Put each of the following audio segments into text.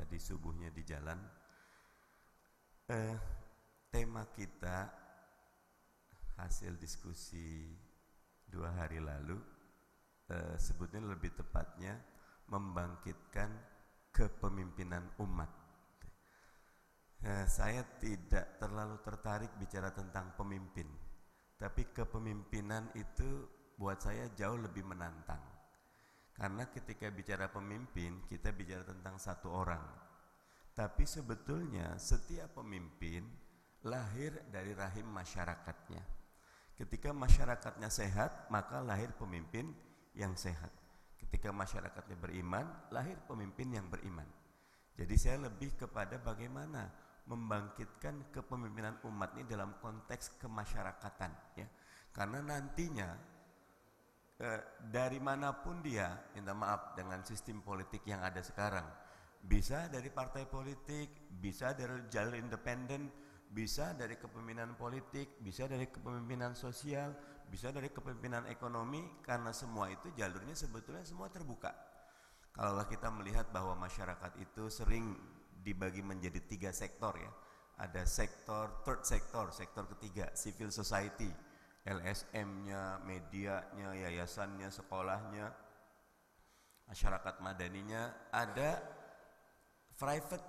tadi subuhnya di jalan. Tema kita hasil diskusi 2 hari lalu, sebutnya lebih tepatnya membangkitkan kepemimpinan umat. Saya tidak terlalu tertarik bicara tentang pemimpin, tapi kepemimpinan itu buat saya jauh lebih menantang. Karena ketika bicara pemimpin, kita bicara tentang satu orang. Tapi sebetulnya setiap pemimpin lahir dari rahim masyarakatnya. Ketika masyarakatnya sehat, maka lahir pemimpin yang sehat. Ketika masyarakatnya beriman, lahir pemimpin yang beriman. Jadi saya lebih kepada bagaimana membangkitkan kepemimpinan umat ini dalam konteks kemasyarakatan, ya. Karena nantinya dari manapun dia, minta maaf, dengan sistem politik yang ada sekarang, bisa dari partai politik, bisa dari jalur independen, bisa dari kepemimpinan politik, bisa dari kepemimpinan sosial, bisa dari kepemimpinan ekonomi, karena semua itu jalurnya sebetulnya semua terbuka. Kalau kita melihat bahwa masyarakat itu sering dibagi menjadi 3 sektor, ya. Ada sektor, third sector, sektor ketiga, civil society, LSM-nya, medianya, yayasannya, sekolahnya, masyarakat madaninya. Ada private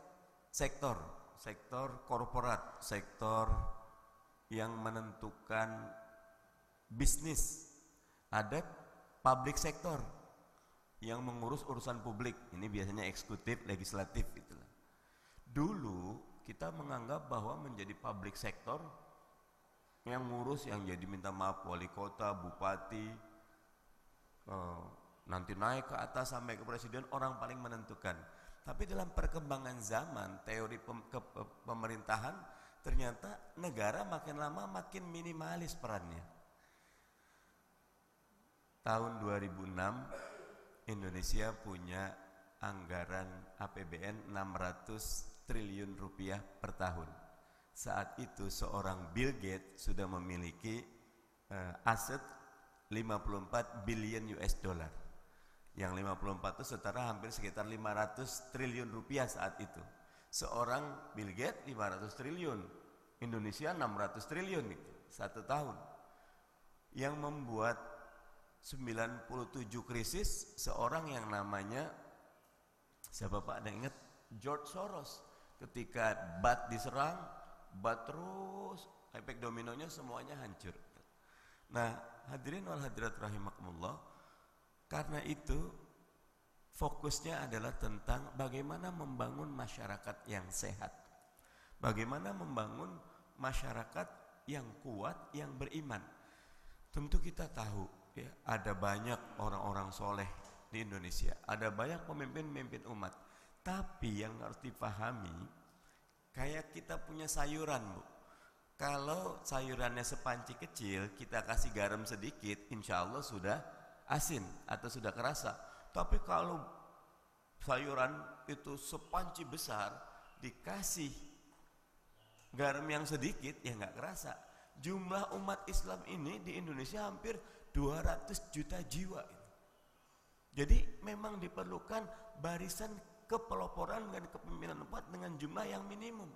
sector, sektor korporat, sektor yang menentukan bisnis. Ada public sector yang mengurus urusan publik. Ini biasanya eksekutif, legislatif itulah. Dulu kita menganggap bahwa menjadi public sector yang ngurus, yang jadi minta maaf wali kota, bupati, nanti naik ke atas sampai ke presiden, orang paling menentukan. Tapi dalam perkembangan zaman, teori pemerintahan, ternyata negara makin lama makin minimalis perannya. Tahun 2006 Indonesia punya anggaran APBN 600 triliun rupiah per tahun. Saat itu seorang Bill Gates sudah memiliki aset 54 billion US dollar. Yang 54 itu setara hampir sekitar 500 triliun rupiah saat itu. Seorang Bill Gates 500 triliun, Indonesia 600 triliun itu satu tahun. Yang membuat 97 krisis seorang yang namanya, siapa Pak ada ingat? George Soros. Ketika BAT diserang, BAT terus, efek dominonya semuanya hancur. Nah, hadirin wal hadirat rahimakumullah, karena itu fokusnya adalah tentang bagaimana membangun masyarakat yang sehat. Bagaimana membangun masyarakat yang kuat, yang beriman. Tentu kita tahu, ya, ada banyak orang-orang soleh di Indonesia, ada banyak pemimpin-pemimpin umat. Tapi yang harus dipahami, kayak kita punya sayuran, Bu. Kalau sayurannya sepanci kecil, kita kasih garam sedikit, insya Allah sudah asin atau sudah kerasa. Tapi kalau sayuran itu sepanci besar, dikasih garam yang sedikit, ya nggak kerasa. Jumlah umat Islam ini di Indonesia hampir 200 juta jiwa. Jadi memang diperlukan barisan kepeloporan dan kepemimpinan umat dengan jumlah yang minimum.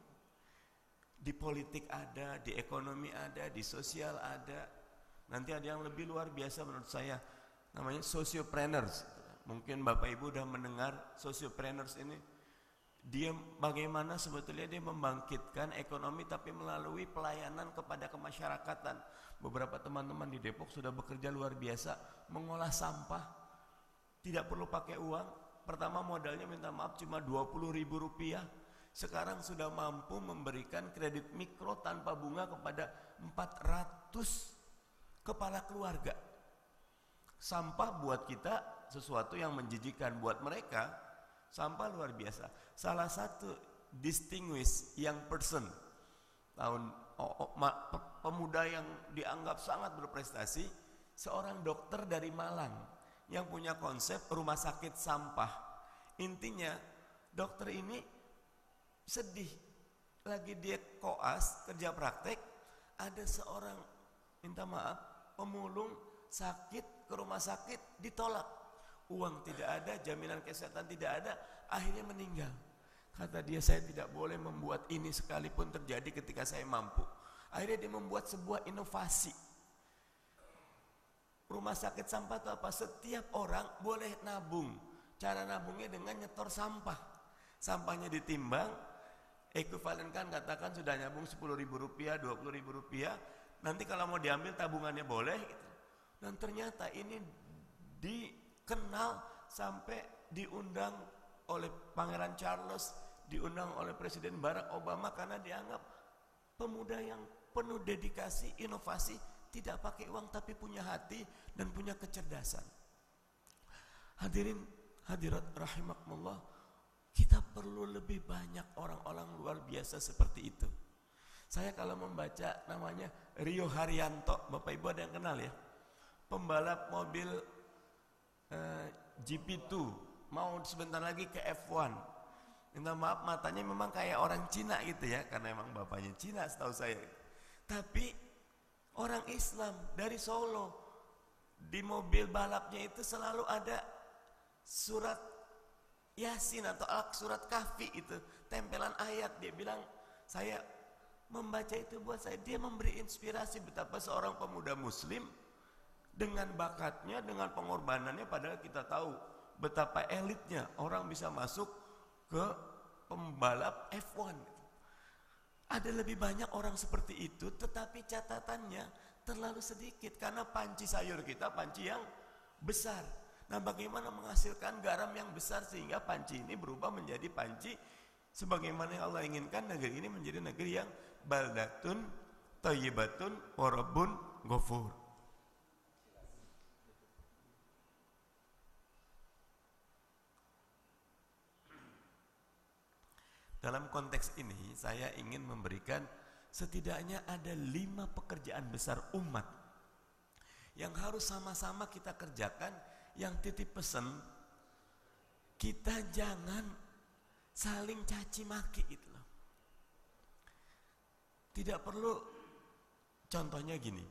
Di politik ada, di ekonomi ada, di sosial ada. Nanti ada yang lebih luar biasa menurut saya, namanya sociopreneurs. Mungkin Bapak Ibu sudah mendengar sociopreneurs ini. Dia bagaimana sebetulnya dia membangkitkan ekonomi tapi melalui pelayanan kepada kemasyarakatan. Beberapa teman-teman di Depok sudah bekerja luar biasa mengolah sampah. Tidak perlu pakai uang. Pertama modalnya minta maaf cuma 20.000 rupiah. Sekarang sudah mampu memberikan kredit mikro tanpa bunga kepada 400 kepala keluarga. Sampah buat kita sesuatu yang menjijikan, buat mereka sampah luar biasa. Salah satu distinguished young person, pemuda yang dianggap sangat berprestasi, seorang dokter dari Malang yang punya konsep rumah sakit sampah. Intinya dokter ini sedih, lagi dia koas kerja praktek, ada seorang minta maaf pemulung sakit ke rumah sakit, ditolak, uang tidak ada, jaminan kesehatan tidak ada, akhirnya meninggal. Kata dia, saya tidak boleh membuat ini sekalipun terjadi ketika saya mampu. Akhirnya dia membuat sebuah inovasi. Rumah sakit sampah itu apa? Setiap orang boleh nabung. Cara nabungnya dengan nyetor sampah. Sampahnya ditimbang, ekuivalenkan, katakan sudah nyambung 10.000 rupiah, 20.000 rupiah. Nanti kalau mau diambil tabungannya boleh gitu. Dan ternyata ini dikenal sampai diundang oleh Pangeran Charles, diundang oleh Presiden Barack Obama karena dianggap pemuda yang penuh dedikasi, inovasi, tidak pakai uang tapi punya hati dan punya kecerdasan. Hadirin hadirat rahimakumullah, kita perlu lebih banyak orang-orang luar biasa seperti itu. Saya kalau membaca namanya Rio Haryanto, Bapak Ibu ada yang kenal ya? Pembalap mobil GP2, mau sebentar lagi ke F1. Minta maaf, matanya memang kayak orang Cina gitu ya, karena memang bapaknya Cina setahu saya. Tapi orang Islam dari Solo, di mobil balapnya itu selalu ada surat Yasin atau surat Kahfi itu, tempelan ayat. Dia bilang, saya membaca itu buat saya, dia memberi inspirasi betapa seorang pemuda muslim dengan bakatnya, dengan pengorbanannya, padahal kita tahu betapa elitnya orang bisa masuk ke pembalap F1. Ada lebih banyak orang seperti itu, tetapi catatannya terlalu sedikit karena panci sayur kita panci yang besar. Nah, bagaimana menghasilkan garam yang besar sehingga panci ini berubah menjadi panci sebagaimana yang Allah inginkan, negeri ini menjadi negeri yang baldatun thayyibatun wa rabbun ghafur. Dalam konteks ini saya ingin memberikan setidaknya ada 5 pekerjaan besar umat yang harus sama-sama kita kerjakan. Yang titip pesan, kita jangan saling caci maki gitu loh. Tidak perlu, contohnya gini,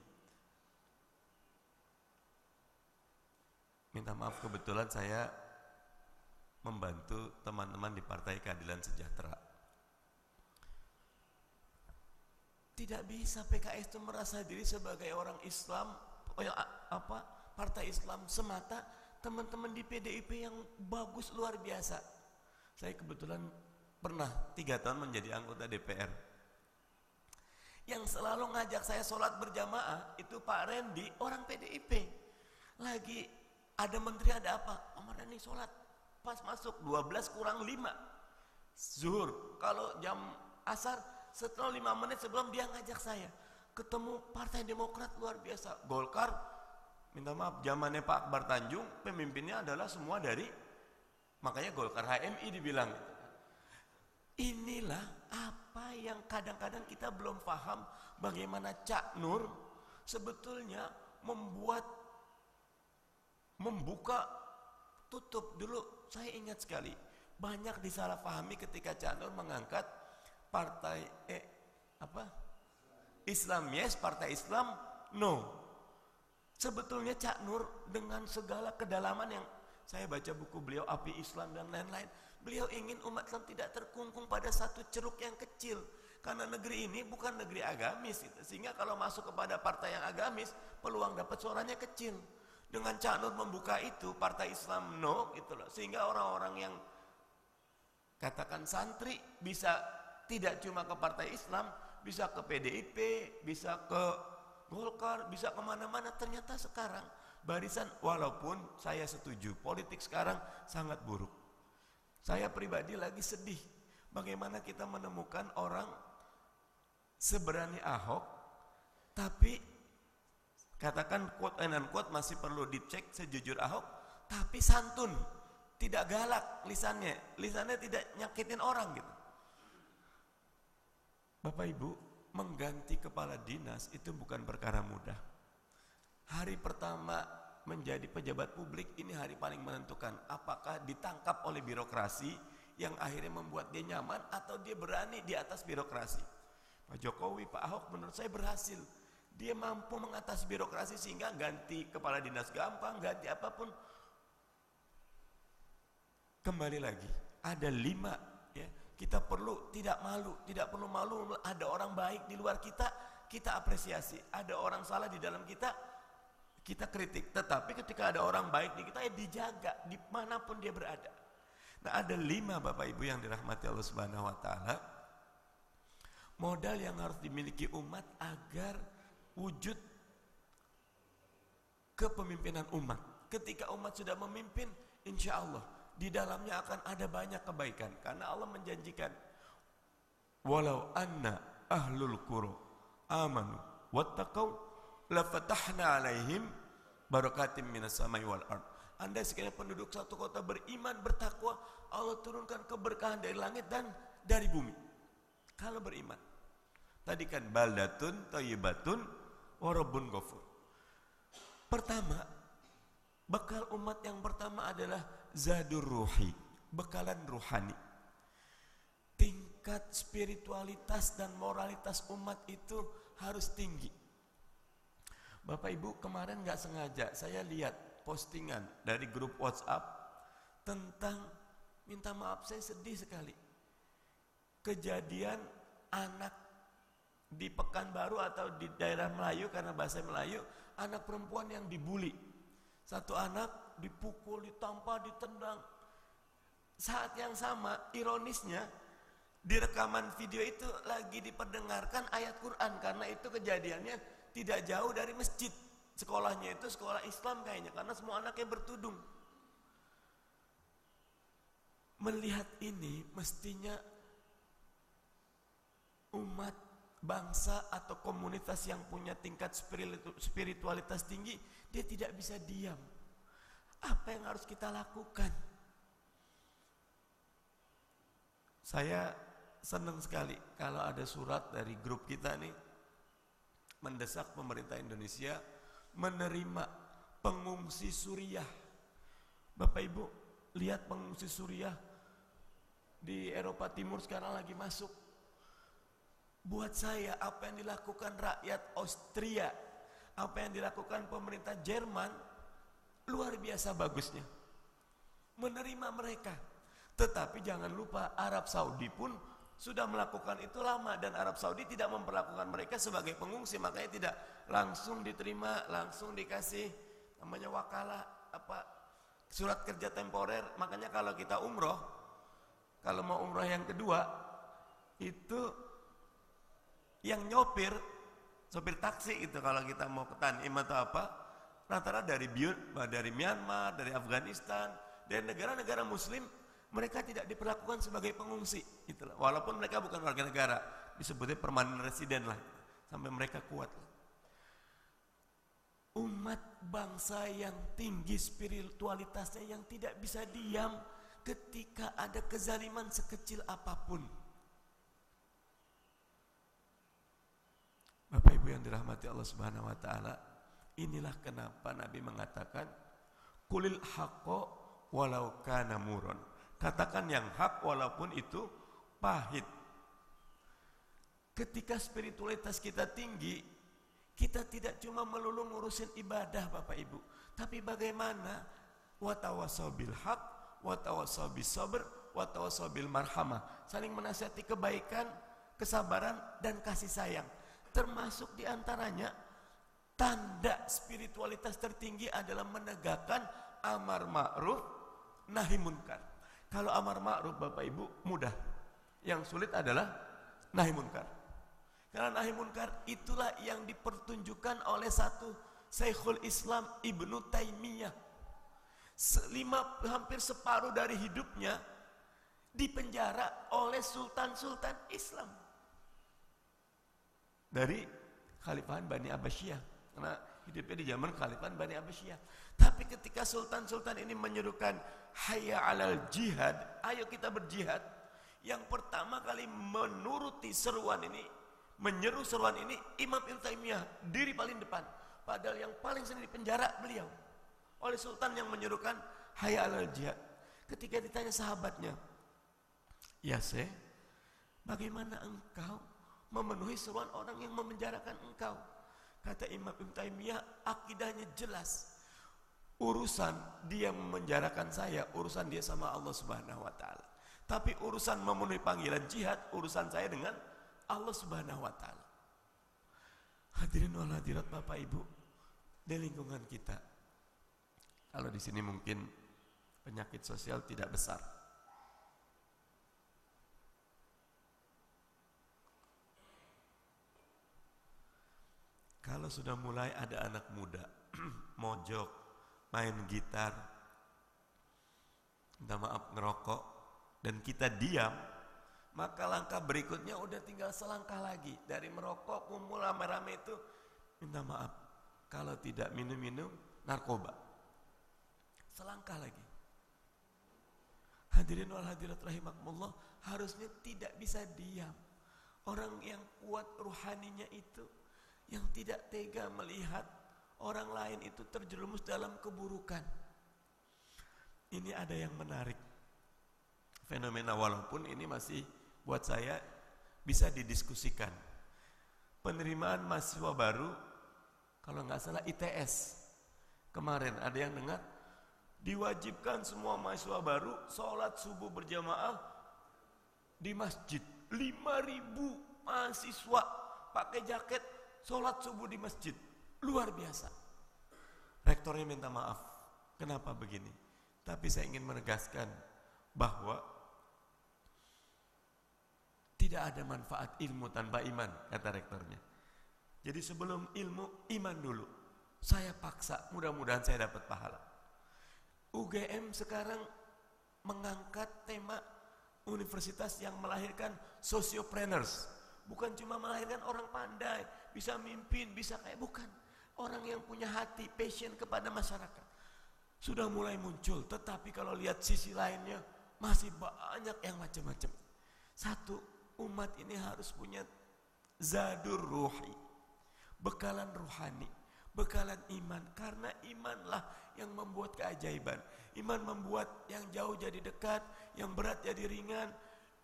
minta maaf kebetulan saya membantu teman-teman di Partai Keadilan Sejahtera. Tidak bisa PKS itu merasa diri sebagai orang Islam, partai Islam semata. Teman-teman di PDIP yang bagus luar biasa. Saya kebetulan pernah 3 tahun menjadi anggota DPR. Yang selalu ngajak saya sholat berjamaah itu Pak Randy, orang PDIP. Lagi ada menteri ada apa? Om Randy sholat. Pas masuk 12 kurang 5 zuhur. Kalau jam asar setelah 5 menit sebelum dia ngajak saya ketemu Partai Demokrat luar biasa. Golkar, minta maaf, zamannya Pak Akbar Tanjung pemimpinnya adalah semua dari, makanya Golkar HMI dibilang. Inilah apa yang kadang-kadang kita belum paham, bagaimana Cak Nur sebetulnya membuka tutup. Dulu saya ingat sekali, banyak disalahpahami ketika Cak Nur mengangkat partai Islam yes, partai Islam no. Sebetulnya Cak Nur dengan segala kedalaman yang saya baca buku beliau Api Islam dan lain-lain, beliau ingin umat Islam tidak terkungkung pada satu ceruk yang kecil. Karena negeri ini bukan negeri agamis gitu. Sehingga kalau masuk kepada partai yang agamis, peluang dapat suaranya kecil. Dengan Cak Nur membuka itu, partai Islam no gitu loh. Sehingga orang-orang yang katakan santri bisa tidak cuma ke partai Islam, bisa ke PDIP, bisa ke Golkar, bisa kemana-mana. Ternyata sekarang barisan, walaupun saya setuju politik sekarang sangat buruk, saya pribadi lagi sedih bagaimana kita menemukan orang seberani Ahok, tapi katakan quote and unquote masih perlu dicek sejujur Ahok, tapi santun, tidak galak lisannya tidak nyakitin orang gitu. Bapak Ibu, mengganti kepala dinas itu bukan perkara mudah. Hari pertama menjadi pejabat publik ini hari paling menentukan. Apakah ditangkap oleh birokrasi yang akhirnya membuat dia nyaman, atau dia berani di atas birokrasi. Pak Jokowi, Pak Ahok menurut saya berhasil. Dia mampu mengatasi birokrasi sehingga ganti kepala dinas gampang, ganti apapun. Kembali lagi, ada 5 ya. Kita perlu tidak perlu malu. Ada orang baik di luar kita, kita apresiasi. Ada orang salah di dalam kita, kita kritik. Tetapi ketika ada orang baik di kita, ya dijaga dimanapun dia berada. Nah, ada 5 Bapak Ibu yang dirahmati Allah Subhanahu Wa Taala, modal yang harus dimiliki umat agar wujud kepemimpinan umat. Ketika umat sudah memimpin, insya Allah di dalamnya akan ada banyak kebaikan. Karena Allah menjanjikan, walau anna ahlul qura amanu wattaqau lafatahna alaihim barakatim minas samai wal ard. Andai sekiranya penduduk satu kota beriman, bertakwa, Allah turunkan keberkahan dari langit dan dari bumi. Kalau beriman. Tadi kan baldatun thayyibatun wa rabbun ghafur. Pertama, bekal umat yang pertama adalah zadur ruhi, bekalan ruhani. Tingkat spiritualitas dan moralitas umat itu harus tinggi. Bapak Ibu, kemarin gak sengaja saya lihat postingan dari grup WhatsApp tentang, minta maaf saya sedih sekali, kejadian anak di Pekanbaru atau di daerah Melayu, karena bahasa Melayu, anak perempuan yang dibully. Satu anak dipukul, ditampar, ditendang. Saat yang sama, ironisnya, di rekaman video itu lagi diperdengarkan ayat Quran, karena itu kejadiannya tidak jauh dari masjid. Sekolahnya itu sekolah Islam kayaknya, karena semua anaknya bertudung. Melihat ini, mestinya umat, bangsa atau komunitas yang punya tingkat spiritualitas tinggi, dia tidak bisa diam. Apa yang harus kita lakukan? Saya senang sekali kalau ada surat dari grup kita nih, mendesak pemerintah Indonesia menerima pengungsi Suriah. Bapak Ibu, lihat pengungsi Suriah di Eropa Timur sekarang lagi masuk. Buat saya, apa yang dilakukan rakyat Austria, apa yang dilakukan pemerintah Jerman, luar biasa bagusnya. Menerima mereka. Tetapi jangan lupa, Arab Saudi pun sudah melakukan itu lama, dan Arab Saudi tidak memperlakukan mereka sebagai pengungsi, makanya tidak langsung diterima, langsung dikasih namanya wakalah, surat kerja temporer. Makanya kalau kita umroh, kalau mau umroh yang kedua, itu yang nyopir, sopir taksi itu kalau kita mau ke Tanim atau apa, rata-rata dari Myanmar, dari Afghanistan, dari negara-negara Muslim. Mereka tidak diperlakukan sebagai pengungsi, itulah. Walaupun mereka bukan warga negara, disebutnya permanent resident lah, sampai mereka kuat. Umat bangsa yang tinggi spiritualitasnya, yang tidak bisa diam ketika ada kezaliman sekecil apapun. Bapak Ibu yang dirahmati Allah Subhanahu Wa Taala, inilah kenapa Nabi mengatakan, kulil haqqo walau kana muron. Katakan yang hak walaupun itu pahit. Ketika spiritualitas kita tinggi, kita tidak cuma melulu ngurusin ibadah Bapak Ibu, tapi bagaimana watawasau bil haq, watawasau bis sabr, watawasau bil marhamah, saling menasihati kebaikan, kesabaran dan kasih sayang. Termasuk diantaranya tanda spiritualitas tertinggi adalah menegakkan amar ma'ruf nahi munkar. Kalau amar ma'ruf Bapak Ibu mudah, yang sulit adalah nahi munkar. Karena nahi munkar itulah yang dipertunjukkan oleh satu Syekhul Islam Ibnu Taimiyah. Hampir separuh dari hidupnya dipenjara oleh sultan-sultan Islam dari Khalifahan Bani Abbasiyah, karena hidupnya di zaman Khalifahan Bani Abbasiyah. Tapi ketika sultan-sultan ini menyerukan hayya 'alal jihad, ayo kita berjihad, yang pertama kali menuruti seruan ini, menyeru seruan ini, Imam Ibnu Taimiyah, diri paling depan. Padahal yang paling sering dipenjara beliau oleh sultan yang menyerukan hayya 'alal jihad. Ketika ditanya sahabatnya, ya Syekh, bagaimana engkau memenuhi seruan orang yang memenjarakan engkau? Kata Imam Ibnu Taimiyah, akidahnya jelas. Urusan dia memenjarakan saya, urusan dia sama Allah Subhanahu Wa Taala. Tapi urusan memenuhi panggilan jihad, urusan saya dengan Allah Subhanahu wa taala. Hadirin wal hadirat Bapak Ibu di lingkungan kita. Kalau di sini mungkin penyakit sosial tidak besar. Kalau sudah mulai ada anak muda mojok, main gitar, minta maaf ngerokok, dan kita diam, maka langkah berikutnya udah tinggal selangkah lagi. Dari merokok, kumpul rame-rame itu, minta maaf, kalau tidak minum-minum, narkoba. Selangkah lagi. Hadirin wal hadirat rahimakumullah, harusnya tidak bisa diam. Orang yang kuat ruhaninya itu, yang tidak tega melihat orang lain itu terjerumus dalam keburukan. Ini ada yang menarik. Fenomena, walaupun ini masih buat saya bisa didiskusikan. Penerimaan mahasiswa baru, kalau nggak salah ITS. Kemarin ada yang dengar, diwajibkan semua mahasiswa baru sholat subuh berjamaah di masjid. 5.000 mahasiswa pakai jaket sholat subuh di masjid, luar biasa. Rektornya minta maaf, kenapa begini? Tapi saya ingin menegaskan bahwa tidak ada manfaat ilmu tanpa iman, kata rektornya. Jadi sebelum ilmu, iman dulu. Saya paksa, mudah-mudahan saya dapat pahala. UGM sekarang mengangkat tema universitas yang melahirkan sociopreneurs. Bukan cuma melahirkan orang pandai, bisa mimpin, bisa kayak, bukan. Orang yang punya hati, passion kepada masyarakat. Sudah mulai muncul, tetapi kalau lihat sisi lainnya, masih banyak yang macam-macam. Satu, umat ini harus punya zadur ruhi, bekalan ruhani, bekalan iman. Karena imanlah yang membuat keajaiban. Iman membuat yang jauh jadi dekat, yang berat jadi ringan,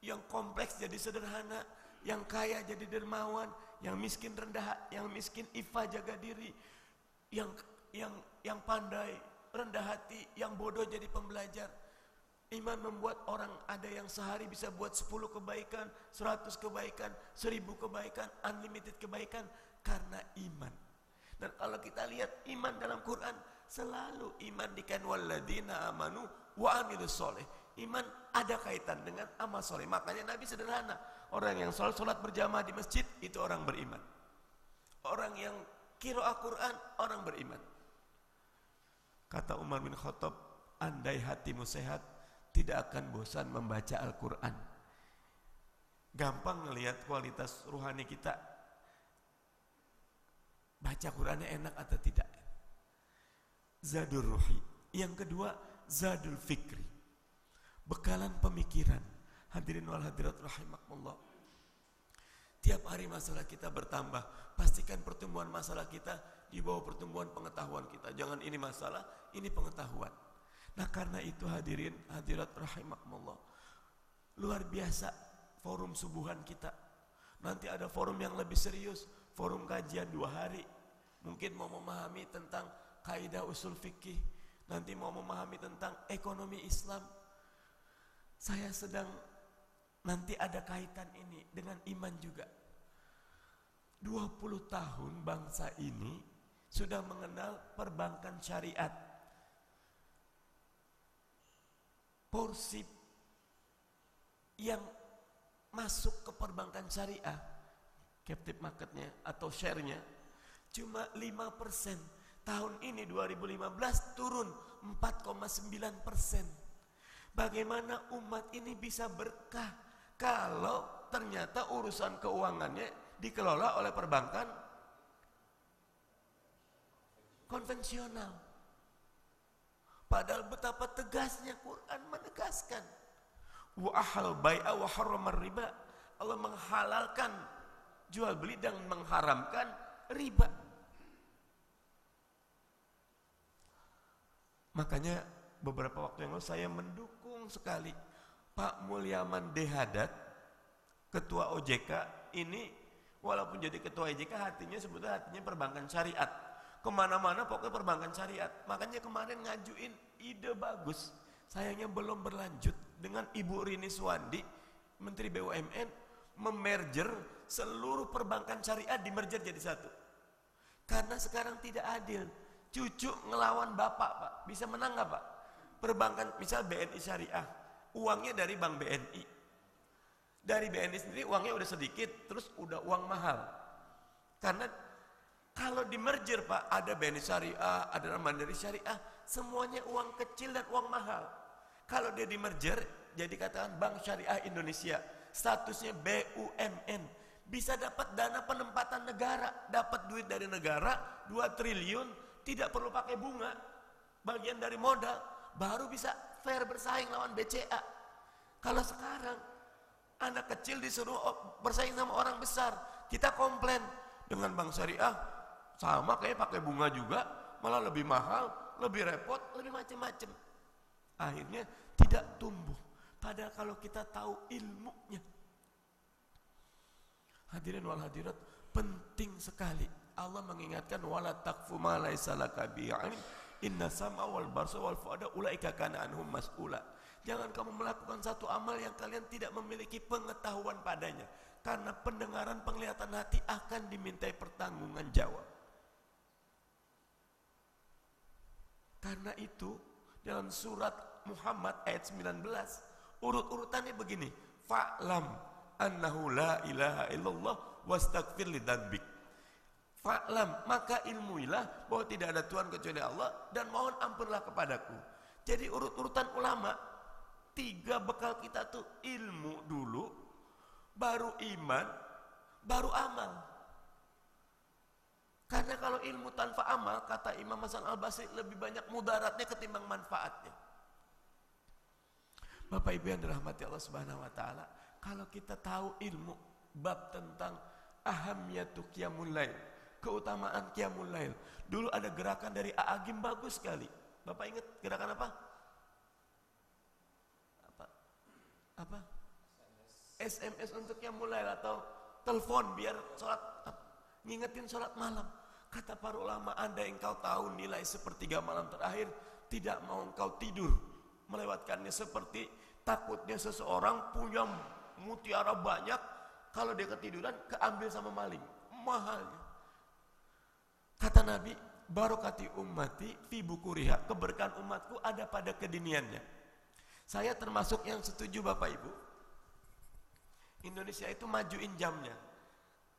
yang kompleks jadi sederhana, yang kaya jadi dermawan, yang miskin rendah, yang miskin iffah jaga diri, yang pandai rendah hati, yang bodoh jadi pembelajar. Iman membuat orang ada yang sehari bisa buat 10 kebaikan, 100 kebaikan, 1000 kebaikan, unlimited kebaikan karena iman. Dan kalau kita lihat iman dalam Quran, selalu iman dikaitkan walladzina amanu wa amilus soleh. Iman ada kaitan dengan amal soleh. Makanya Nabi sederhana, orang yang sholat berjamaah di masjid itu orang beriman. Orang yang qiraah Quran orang beriman. Kata Umar bin Khattab, andai hatimu sehat, tidak akan bosan membaca Al-Quran. Gampang ngelihat kualitas ruhani kita. Baca Qurannya enak atau tidak. Zadur ruhi. Yang kedua, zadul fikri, bekalan pemikiran. Hadirin wal hadirat rahimakumullah. Tiap hari masalah kita bertambah. Pastikan pertumbuhan masalah kita di bawah pertumbuhan pengetahuan kita. Jangan ini masalah, ini pengetahuan. Nah karena itu hadirin hadirat rahimakumullah, luar biasa forum subuhan kita. Nanti ada forum yang lebih serius, forum kajian 2 hari. Mungkin mau memahami tentang kaidah usul fikih, nanti mau memahami tentang ekonomi Islam. Saya sedang nanti ada kaitan ini dengan iman juga. 20 tahun bangsa ini sudah mengenal perbankan syariat. Porsi yang masuk ke perbankan syariah, captive marketnya atau share-nya cuma 5%. Tahun ini 2015 turun 4,9%. Bagaimana umat ini bisa berkah kalau ternyata urusan keuangannya dikelola oleh perbankan konvensional? Padahal betapa tegasnya Quran menegaskan, wa ahal bai'a wa harramar riba. Allah menghalalkan jual beli dan mengharamkan riba. Makanya beberapa waktu yang lalu saya mendukung sekali Pak Mulyaman Dehadat, Ketua OJK ini. Walaupun jadi Ketua OJK hatinya sebetulnya hatinya perbankan syariat. Kemana-mana pokoknya perbankan syariat. Makanya kemarin ngajuin ide bagus, sayangnya belum berlanjut. dengan Ibu Rini Suwandi, Menteri BUMN, memerger seluruh perbankan syariah, dimerger jadi satu. Karena sekarang tidak adil. Cucu ngelawan bapak, Pak. Bisa menang nggak, Pak? Perbankan, misal BNI Syariah, uangnya dari Bank BNI. Dari BNI sendiri uangnya udah sedikit, terus udah uang mahal. Karena kalau di merger, Pak, ada BNI Syariah, ada Mandiri Syariah, semuanya uang kecil dan uang mahal. Kalau dia di merger, jadi katakan Bank Syariah Indonesia, statusnya BUMN, bisa dapat dana penempatan negara, dapat duit dari negara 2 triliun, tidak perlu pakai bunga, bagian dari modal, baru bisa fair bersaing lawan BCA. Kalau sekarang anak kecil disuruh bersaing sama orang besar, kita komplain dengan Bank Syariah sama kayak pakai bunga juga, malah lebih mahal, lebih repot, lebih macam-macam. Akhirnya tidak tumbuh. Padahal kalau kita tahu ilmunya, hadirin wal hadirat, penting sekali. Allah mengingatkan, wala taqfu ma laysa laka bihi ilm, inna sam'a wal basara wal fuada ulaika kana anhum mas'ula. Jangan kamu melakukan satu amal yang kalian tidak memiliki pengetahuan padanya, karena pendengaran, penglihatan, hati akan dimintai pertanggungan jawab. Karena itu dalam surat Muhammad ayat 19 urut-urutannya begini, fa'lam annahu la ilaha illallah wastaghfir lidzambik. Fa'lam, maka ilmuilah bahwa tidak ada Tuhan kecuali Allah dan mohon ampunlah kepadaku. Jadi urut-urutan ulama, 3 bekal kita tuh ilmu dulu, baru iman, baru amal. Karena kalau ilmu tanpa amal, kata Imam Hasan Al-Basri, lebih banyak mudaratnya ketimbang manfaatnya. Bapak Ibu yang dirahmati Allah Subhanahu wa taala, kalau kita tahu ilmu bab tentang ahamiyatu qiyamul lail, keutamaan qiyamul lail. Dulu ada gerakan dari A'agim bagus sekali. Bapak ingat gerakan apa? Apa? SMS untuk qiyamul lail atau telepon biar sholat, ngingetin sholat malam. Kata para ulama, andai engkau tahu nilai sepertiga malam terakhir, tidak mau engkau tidur melewatkannya, seperti takutnya seseorang punya mutiara banyak, kalau dia ketiduran keambil sama maling, mahalnya. Kata Nabi, barokati ummati fi bukuriha, keberkahan umatku ada pada kediniannya. Saya termasuk yang setuju Bapak Ibu, Indonesia itu majuin jamnya.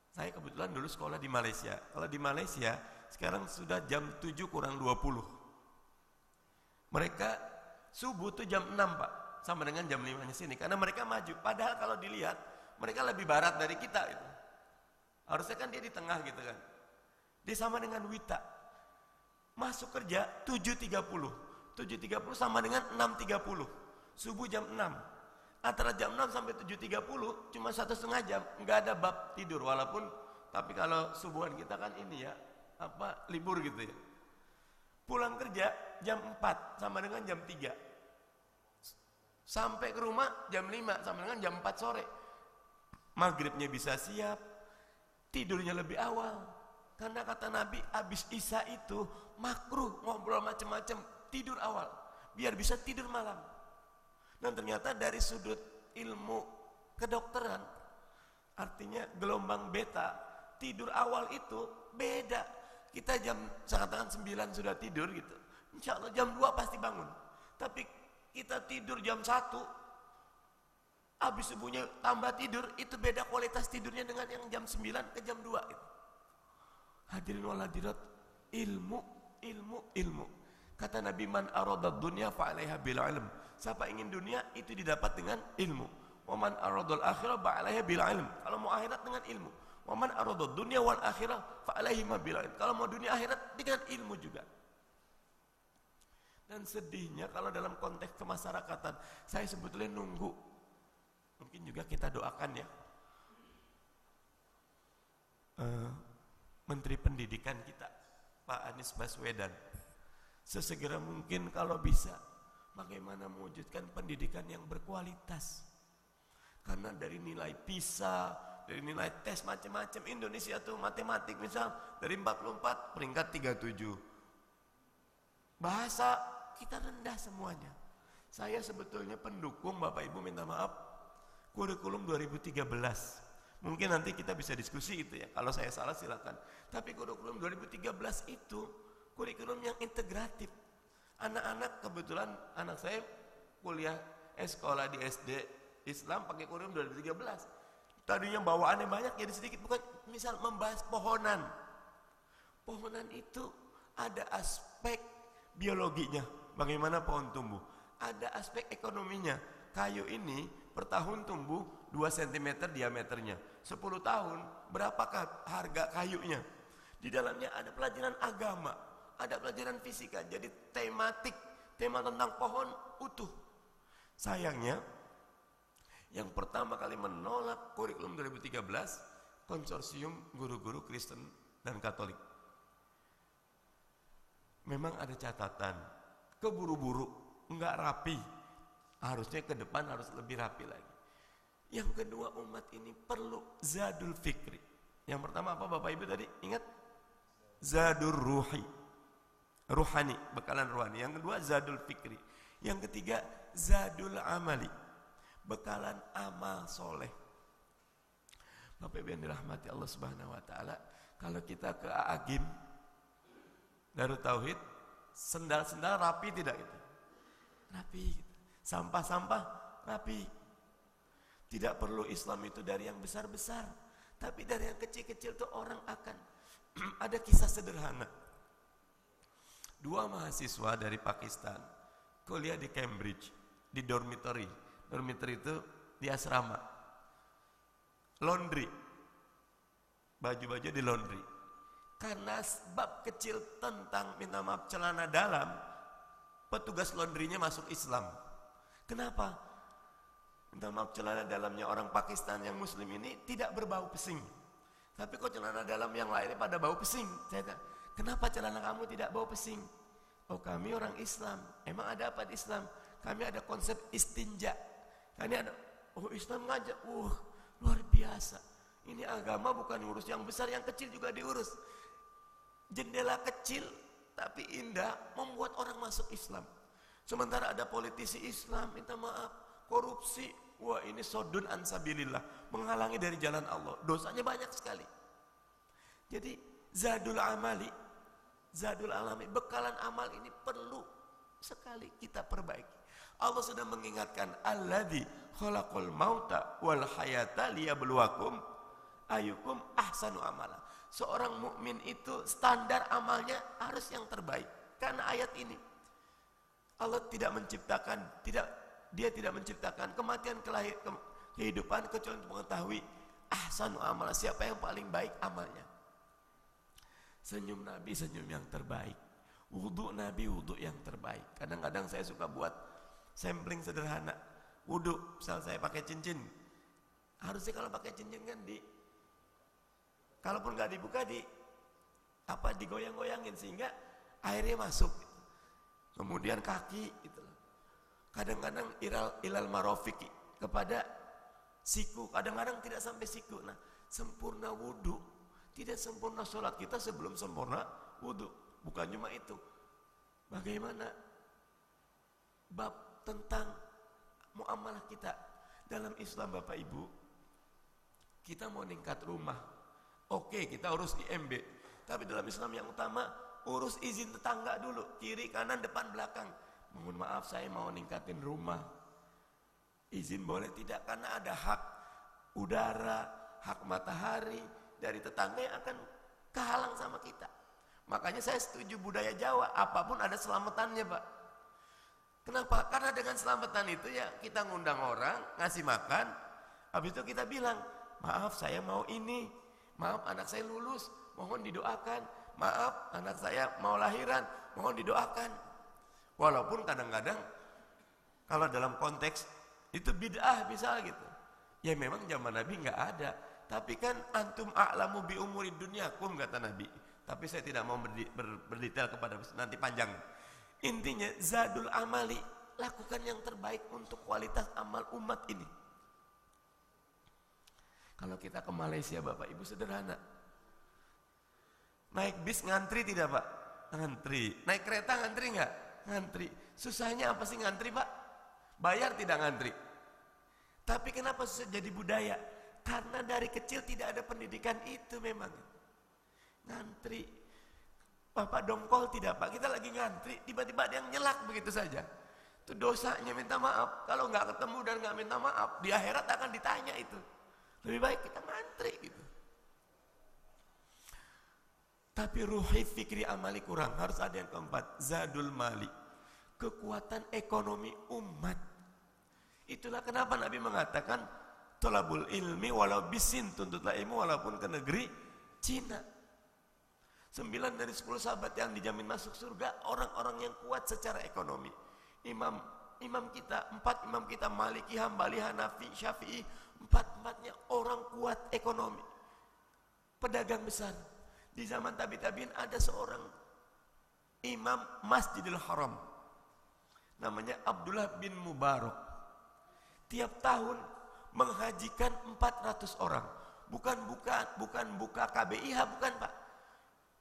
Saya kebetulan dulu sekolah di Malaysia. Kalau di Malaysia sekarang sudah jam 7 kurang 20. Mereka subuh tuh jam 6, Pak, sama dengan jam 5 di sini, karena mereka maju. Padahal kalau dilihat mereka lebih barat dari kita itu. Harusnya kan dia di tengah gitu kan. Dia sama dengan Wita. Masuk kerja 7.30. 7.30 sama dengan 6.30. Subuh jam 6. Antara jam 6 sampai 7.30 cuma 1,5 jam, enggak ada bab tidur. Walaupun tapi kalau subuhan kita kan ini ya, libur gitu ya. Pulang kerja jam 4 sama dengan jam 3. Sampai ke rumah jam 5 sama dengan jam 4 sore. Maghribnya bisa siap, tidurnya lebih awal. Karena kata Nabi, habis Isya itu makruh ngobrol macam-macam, tidur awal, biar bisa tidur malam. Dan ternyata dari sudut ilmu kedokteran, artinya gelombang beta, tidur awal itu beda. Kita jam, saya katakan 9 sudah tidur gitu, insya Allah jam 2 pasti bangun. Tapi kita tidur jam 1, habis subuhnya tambah tidur, itu beda kualitas tidurnya dengan yang jam 9 ke jam 2 gitu. Hadirin wal hadirat, ilmu. Kata Nabi, man aradad dunya fa 'alaiha bil ilm. Siapa ingin dunia itu didapat dengan ilmu. Wa man aradal akhirah fa 'alaiha bil ilm. Kalau mau akhirat dengan ilmu. Wa man aradad dunya wal akhirah fa 'alaihima bil ilm. Kalau mau dunia akhirat dengan ilmu juga. Dan sedihnya kalau dalam konteks kemasyarakatan, saya sebetulnya nunggu. Mungkin juga kita doakan ya. Menteri Pendidikan kita, Pak Anies Baswedan, sesegera mungkin kalau bisa, bagaimana mewujudkan pendidikan yang berkualitas. Karena dari nilai PISA, dari nilai tes macam-macam, Indonesia tuh matematik misal dari 44 peringkat 37. Bahasa kita rendah semuanya. Saya sebetulnya pendukung, Bapak Ibu minta maaf, kurikulum 2013. Mungkin nanti kita bisa diskusi itu ya, kalau saya salah silakan. Tapi kurikulum 2013 itu kurikulum yang integratif. Anak-anak, kebetulan anak saya kuliah sekolah di SD Islam pakai kurikulum 2013. Tadinya bawaannya banyak jadi sedikit, bukan misal membahas pohonan. Pohonan itu ada aspek biologinya, bagaimana pohon tumbuh. Ada aspek ekonominya. Kayu ini per tahun tumbuh 2 cm diameternya. 10 tahun berapakah harga kayunya? Di dalamnya ada pelajaran agama, ada pelajaran fisika. Jadi tema tentang pohon utuh. Sayangnya yang pertama kali menolak kurikulum 2013 konsorsium guru-guru Kristen dan Katolik. Memang ada catatan, keburu-buru, enggak rapi. Harusnya ke depan harus lebih rapi lagi. Yang kedua, umat ini perlu zadul fikri. Yang pertama apa Bapak Ibu tadi? Ingat? Zadur ruhi. Ruhani, bekalan rohani. Yang kedua zadul fikri. Yang ketiga zadul amali. Bekalan amal soleh. Bapak Ibu yang dirahmati Allah Subhanahu wa taala, kalau kita ke Agim Darut Tauhid, sendal-sendal rapi tidak gitu? Rapi gitu. Sampah-sampah rapi. Tidak perlu Islam itu dari yang besar-besar, tapi dari yang kecil-kecil tuh orang akan ada kisah sederhana. 2 mahasiswa dari Pakistan kuliah di Cambridge, di dormitory. Dormitory itu di asrama. Laundry. Baju-baju di laundry. Karena sebab kecil tentang minta maaf celana dalam, petugas laundrynya masuk Islam. Kenapa? Minta maaf celana dalamnya orang Pakistan yang muslim ini tidak berbau pesing. Tapi kok celana dalam yang lainnya pada bau pesing? Saya tanya, kenapa celana kamu tidak bau pesing? Oh, kami orang Islam. Emang ada apa di Islam? Kami ada konsep istinja. Kami ada, oh Islam ngajak, luar biasa. Ini agama bukan urus yang besar, yang kecil juga diurus. Jendela kecil tapi indah membuat orang masuk Islam. Sementara ada politisi Islam minta maaf, korupsi, wah ini sodun ansabilillah, menghalangi dari jalan Allah. Dosanya banyak sekali. Jadi zadul amali, bekalan amal ini perlu sekali kita perbaiki. Allah sudah mengingatkan, alladzi khalaqal mauta wal hayata liyabluwakum ayyukum ahsanu amala. Seorang mukmin itu standar amalnya harus yang terbaik. Karena ayat ini Allah tidak menciptakan, dia tidak menciptakan kematian, kehidupan kecuali untuk mengetahui ahsanu amala, siapa yang paling baik amalnya. Senyum Nabi senyum yang terbaik. Wudu Nabi wudu yang terbaik. Kadang-kadang saya suka buat sampling sederhana. Wudu, misal saya pakai cincin. Harusnya kalau pakai cincin kan kalaupun nggak dibuka digoyang-goyangin sehingga airnya masuk. Kemudian kaki gitu. Kadang-kadang ilal marofiki kepada siku, kadang-kadang tidak sampai siku. Nah, sempurna wudu, tidak sempurna sholat kita sebelum sempurna wudu. Bukan cuma itu. Bagaimana bab tentang muamalah kita dalam Islam, Bapak Ibu? Kita mau ningkat rumah. Oke, kita urus IMB. Tapi dalam Islam yang utama, urus izin tetangga dulu. Kiri, kanan, depan, belakang. Mohon maaf, saya mau ningkatin rumah. Izin boleh tidak? Karena ada hak udara, hak matahari dari tetangga yang akan kehalang sama kita. Makanya saya setuju budaya Jawa, apapun ada selamatannya, Pak. Kenapa? Karena dengan selamatan itu ya kita ngundang orang, ngasih makan. Habis itu kita bilang, maaf saya mau ini. Maaf anak saya lulus, mohon didoakan. Maaf anak saya mau lahiran, mohon didoakan. Walaupun kadang-kadang kalau dalam konteks itu bid'ah misalnya gitu. Ya memang zaman Nabi nggak ada. Tapi kan antum a'lamu bi umuri dunyakum kata Nabi. Tapi saya tidak mau berdetail kepada nanti panjang. Intinya zadul amali, lakukan yang terbaik untuk kualitas amal umat ini. Kalau kita ke Malaysia Bapak Ibu sederhana. Naik bis ngantri tidak Pak? Ngantri. Naik kereta ngantri enggak? Ngantri. Susahnya apa sih ngantri Pak? Bayar tidak ngantri. Tapi kenapa jadi budaya? Karena dari kecil tidak ada pendidikan itu memang. Ngantri. Bapak dongkol tidak Pak, kita lagi ngantri, tiba-tiba ada yang nyelak begitu saja. Itu dosanya minta maaf. Kalau nggak ketemu dan nggak minta maaf, di akhirat akan ditanya itu. Lebih baik kita ngantri gitu. Tapi ruhi fikri amali kurang, harus ada yang keempat, zadul mali, kekuatan ekonomi umat. Itulah kenapa Nabi mengatakan tolabul ilmi walau bisin, tuntutlah ilmu walaupun ke negeri Cina. 9 dari 10 sahabat yang dijamin masuk surga orang-orang yang kuat secara ekonomi. Imam kita, 4 imam kita, Maliki, Hambali, Hanafi, Syafi'i, 4-4-nya orang kuat ekonomi, pedagang besar. Di zaman tabi'in ada seorang imam Masjidil Haram, namanya Abdullah bin Mubarak. Tiap tahun menghajikan 400 orang. Bukan buka KBIH, bukan Pak.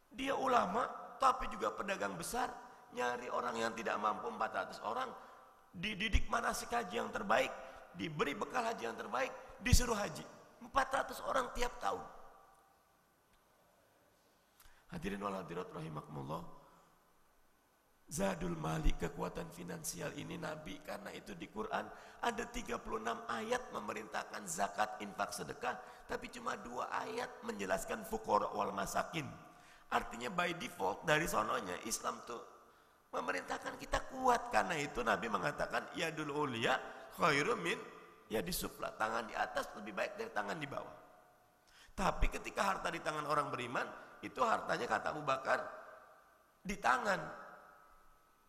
Dia ulama, tapi juga pedagang besar, nyari orang yang tidak mampu 400 orang, dididik manasik haji yang terbaik, diberi bekal haji yang terbaik, disuruh haji. 400 orang tiap tahun. Hadirin wal hadirat rahimakumullah. Zadul mali, kekuatan finansial ini Nabi, karena itu di Quran ada 36 ayat memerintahkan zakat, infak, sedekah, tapi cuma 2 ayat menjelaskan fuqara wal masakin. Artinya by default dari sononya Islam tuh memerintahkan kita kuat. Karena itu Nabi mengatakan yadul ulia khairum min yadis sufla, tangan di atas lebih baik dari tangan di bawah. Tapi ketika harta di tangan orang beriman, itu hartanya kata Abu Bakar di tangan,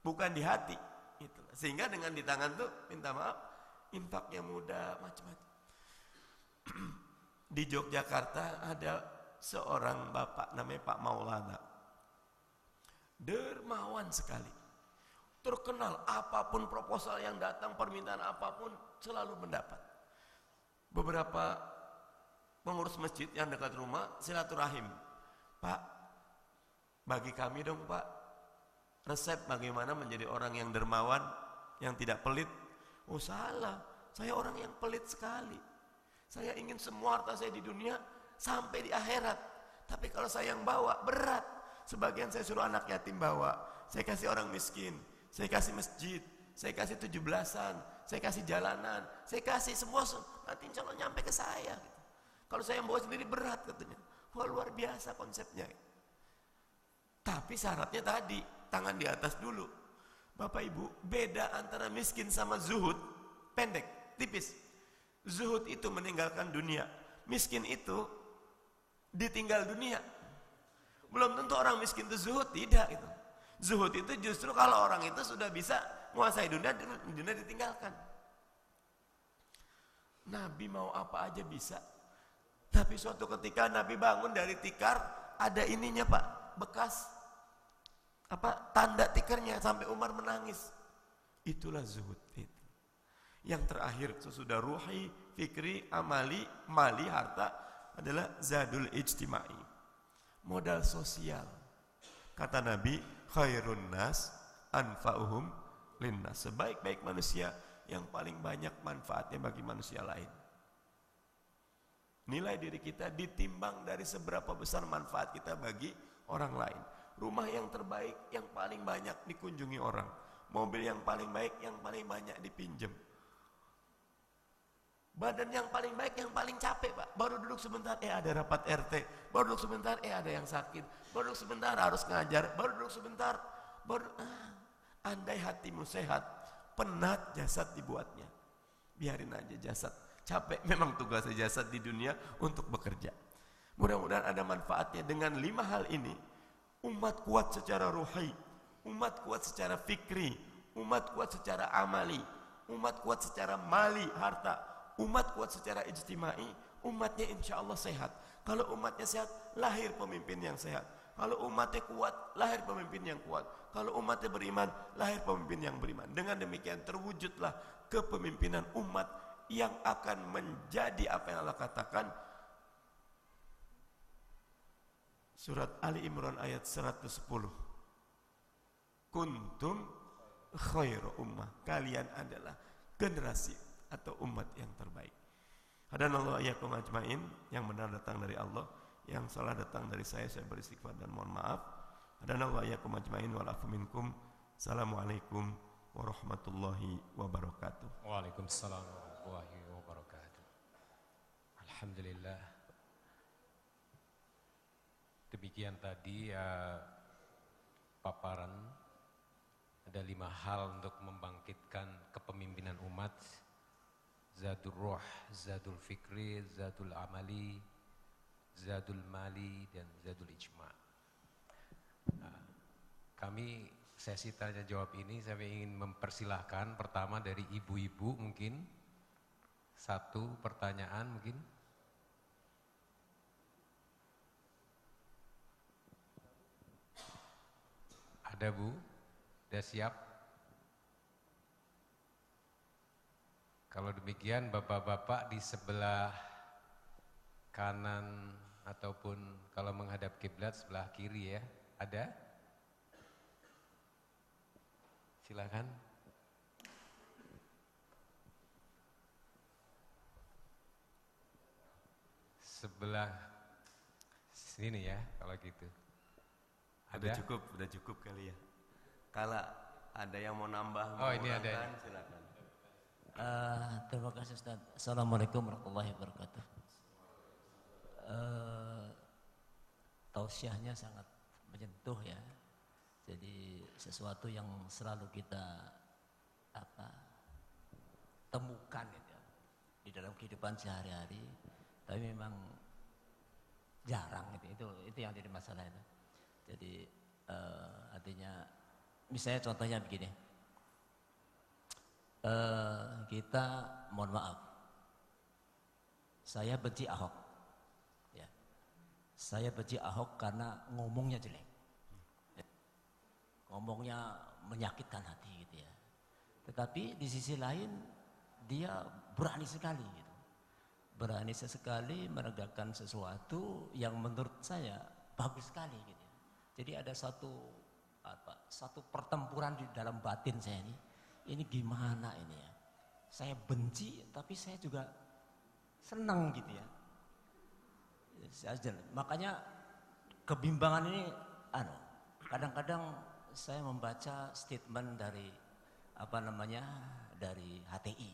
bukan di hati. Itulah. Sehingga dengan di tangan tuh minta maaf, infaknya mudah, macam-macam. Di Yogyakarta ada seorang bapak namanya Pak Maulana, dermawan sekali, terkenal, apapun proposal yang datang, permintaan apapun selalu mendapat. Beberapa pengurus masjid yang dekat rumah silaturahim, Pak, bagi kami dong Pak resep bagaimana menjadi orang yang dermawan, yang tidak pelit. Oh salah, saya orang yang pelit sekali. Saya ingin semua harta saya di dunia sampai di akhirat. Tapi kalau saya yang bawa berat. Sebagian saya suruh anak yatim bawa, saya kasih orang miskin, saya kasih masjid, saya kasih 17-an, saya kasih jalanan, saya kasih semua, nanti insya Allah nyampe ke saya. Kalau saya yang bawa sendiri berat katanya. Wah luar biasa konsepnya. Tapi syaratnya tadi, tangan di atas dulu. Bapak Ibu, beda antara miskin sama zuhud, pendek, tipis. Zuhud itu meninggalkan dunia, miskin itu ditinggal dunia. Belum tentu orang miskin itu zuhud, tidak itu. Zuhud itu justru kalau orang itu sudah bisa menguasai dunia, dunia ditinggalkan. Nabi mau apa aja bisa. Tapi suatu ketika Nabi bangun dari tikar, ada ininya Pak, bekas tanda tikarnya, sampai Umar menangis. Itulah zuhud itu. Yang terakhir sesudah ruhi, fikri, amali, mali, harta adalah zadul ijtimai, modal sosial. Kata Nabi, khairun nas anfa'uhum linnas, sebaik-baik manusia yang paling banyak manfaatnya bagi manusia lain. Nilai diri kita ditimbang dari seberapa besar manfaat kita bagi orang lain. Rumah yang terbaik yang paling banyak dikunjungi orang, mobil yang paling baik yang paling banyak dipinjam, badan yang paling baik yang paling capek Pak, baru duduk sebentar ada rapat RT, baru duduk sebentar ada yang sakit, baru duduk sebentar harus ngajar, baru duduk sebentar andai hatimu sehat, penat jasad dibuatnya, biarin aja jasad capek, memang tugasnya jasad di dunia untuk bekerja. Mudah-mudahan ada manfaatnya. Dengan 5 hal ini umat kuat secara ruhi, umat kuat secara fikri, umat kuat secara amali, umat kuat secara mali, harta, umat kuat secara ijtimai. Umatnya insya Allah sehat. Kalau umatnya sehat, lahir pemimpin yang sehat. Kalau umatnya kuat, lahir pemimpin yang kuat. Kalau umatnya beriman, lahir pemimpin yang beriman. Dengan demikian terwujudlah kepemimpinan umat yang akan menjadi apa yang Allah katakan surat Ali Imran ayat 110. Kuntum khairu ummah, kalian adalah generasi atau umat yang terbaik. Hadanallahu iyyakum ajmain. Yang benar datang dari Allah, yang salah datang dari saya beristighfar dan mohon maaf. Hadanallahu iyyakum ajmain wal afu minkum. Assalamualaikum warahmatullahi wabarakatuh. Waalaikumsalam warahmatullahi wabarakatuh. Alhamdulillah. Demikian tadi paparan. Ada 5 hal untuk membangkitkan kepemimpinan umat. Zadul Ruh, Zadul Fikri, Zadul Amali, Zadul Mali, dan Zadul Ijma'. Kami sesi tanya jawab ini saya ingin mempersilahkan pertama dari ibu-ibu mungkin. 1 pertanyaan mungkin. Ada Bu? Sudah siap? Kalau demikian bapak-bapak di sebelah kanan ataupun kalau menghadap kiblat sebelah kiri ya, ada? Silakan. Sebelah sini ya kalau gitu. Ada? Udah cukup kali ya. Kalau ada yang mau nambah, oh ini ada. Silakan. Terima kasih Ustaz. Assalamualaikum warahmatullahi wabarakatuh. Tausiahnya sangat menyentuh ya. Jadi sesuatu yang selalu kita temukan gitu ya, di dalam kehidupan sehari-hari, tapi memang jarang gitu. Itu yang jadi masalah itu. Jadi artinya misalnya contohnya begini. Kita mohon maaf, saya benci Ahok ya. Saya benci Ahok karena ngomongnya jelek ya. Ngomongnya menyakitkan hati gitu ya. Tetapi di sisi lain dia berani sekali gitu. Berani sekali menegakkan sesuatu yang menurut saya bagus sekali gitu ya. Jadi ada satu pertempuran di dalam batin saya ini gimana ini ya. Saya benci tapi saya juga senang gitu ya. Makanya kebimbangan ini kadang-kadang saya membaca statement dari dari HTI.